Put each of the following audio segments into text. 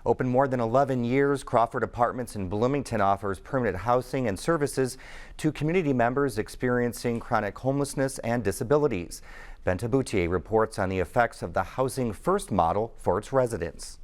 Open more than 11 years, Crawford Apartments in Bloomington offers permanent housing and services to community members experiencing chronic homelessness and disabilities. Benta Boutier reports on the effects of the Housing First model for its residents.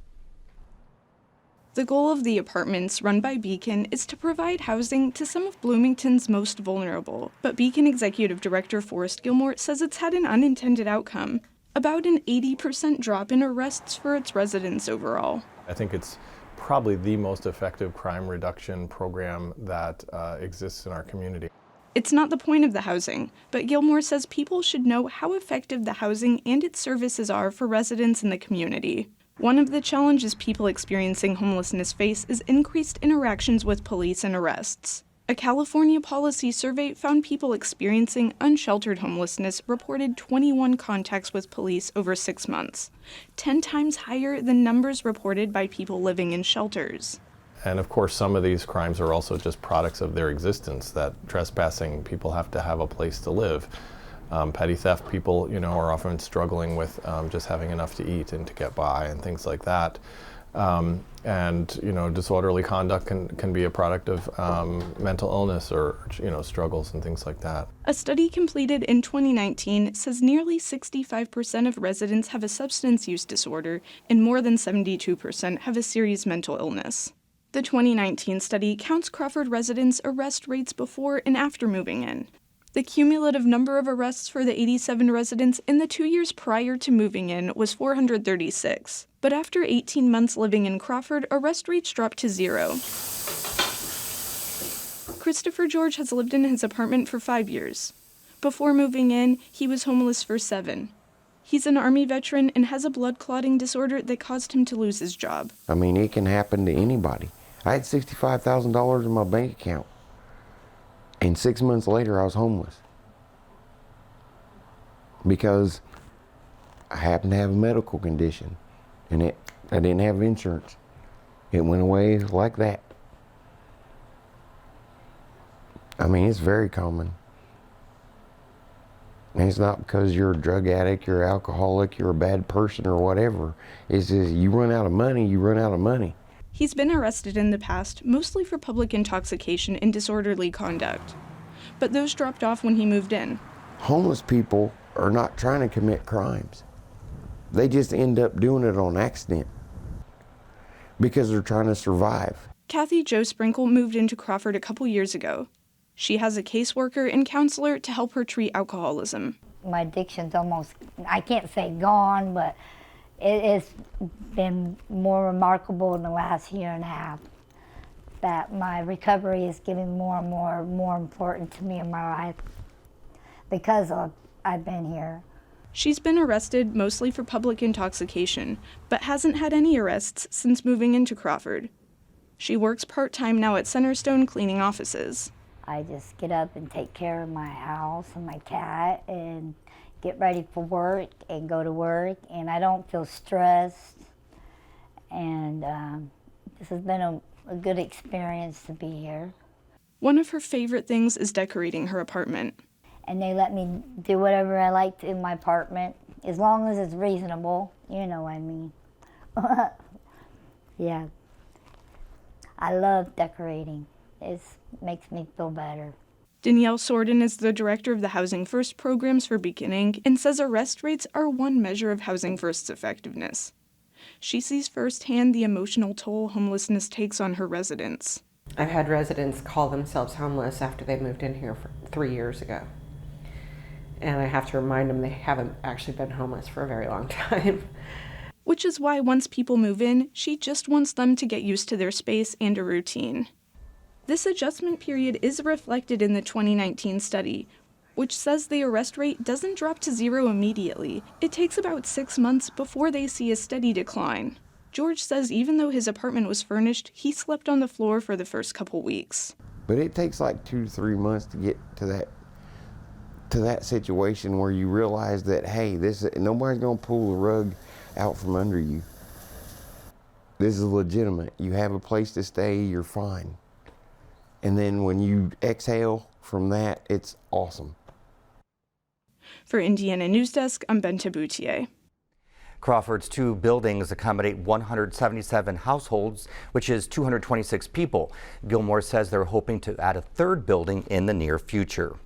The goal of the apartments run by Beacon is to provide housing to some of Bloomington's most vulnerable. But Beacon Executive Director Forrest Gilmore says it's had an unintended outcome, about an 80% drop in arrests for its residents overall. I think it's probably the most effective crime reduction program that exists in our community. It's not the point of the housing, but Gilmore says people should know how effective the housing and its services are for residents in the community. One of the challenges people experiencing homelessness face is increased interactions with police and arrests. A California policy survey found people experiencing unsheltered homelessness reported 21 contacts with police over 6 months, 10 times higher than numbers reported by people living in shelters. And of course, some of these crimes are also just products of their existence, that trespassing, people have to have a place to live. Petty theft people, are often struggling with just having enough to eat and to get by and things like that. And disorderly conduct can be a product of mental illness or, struggles and things like that. A study completed in 2019 says nearly 65% of residents have a substance use disorder and more than 72% have a serious mental illness. The 2019 study counts Crawford residents' arrest rates before and after moving in. The cumulative number of arrests for the 87 residents in the 2 years prior to moving in was 436. But after 18 months living in Crawford, arrest rates dropped to 0. Christopher George has lived in his apartment for 5 years. Before moving in, he was homeless for 7. He's an Army veteran and has a blood clotting disorder that caused him to lose his job. I mean, it can happen to anybody. I had $65,000 in my bank account. And 6 months later, I was homeless because I happened to have a medical condition, and I didn't have insurance. It went away like that. I mean, it's very common. And it's not because you're a drug addict, you're an alcoholic, you're a bad person or whatever. It's just you run out of money, you run out of money. He's been arrested in the past, mostly for public intoxication and disorderly conduct. But those dropped off when he moved in. Homeless people are not trying to commit crimes. They just end up doing it on accident because they're trying to survive. Kathy Jo Sprinkle moved into Crawford a couple years ago. She has a caseworker and counselor to help her treat alcoholism. My addiction's almost, I can't say gone, but it's been more remarkable in the last year and a half that my recovery is getting more and more important to me in my life because I've been here. She's been arrested mostly for public intoxication, but hasn't had any arrests since moving into Crawford. She works part-time now at Centerstone cleaning offices. I just get up and take care of my house and my cat and get ready for work and go to work, and I don't feel stressed. And this has been a good experience to be here. One of her favorite things is decorating her apartment. And they let me do whatever I like in my apartment, as long as it's reasonable, you know what I mean. Yeah. I love decorating. It makes me feel better. Danielle Sorden is the director of the Housing First programs for Beacon Inc. and says arrest rates are one measure of Housing First's effectiveness. She sees firsthand the emotional toll homelessness takes on her residents. I've had residents call themselves homeless after they moved in here 3 years ago. And I have to remind them they haven't actually been homeless for a very long time. Which is why once people move in, she just wants them to get used to their space and a routine. This adjustment period is reflected in the 2019 study, which says the arrest rate doesn't drop to 0 immediately. It takes about 6 months before they see a steady decline. George says even though his apartment was furnished, he slept on the floor for the first couple weeks. But it takes like 2 to 3 months to get to that situation where you realize that, hey, nobody's gonna pull the rug out from under you. This is legitimate. You have a place to stay, you're fine. And then when you exhale from that, it's awesome. For Indiana News Desk, I'm Benta Boutier. Crawford's 2 buildings accommodate 177 households, which is 226 people. Gilmore says they're hoping to add a 3rd building in the near future.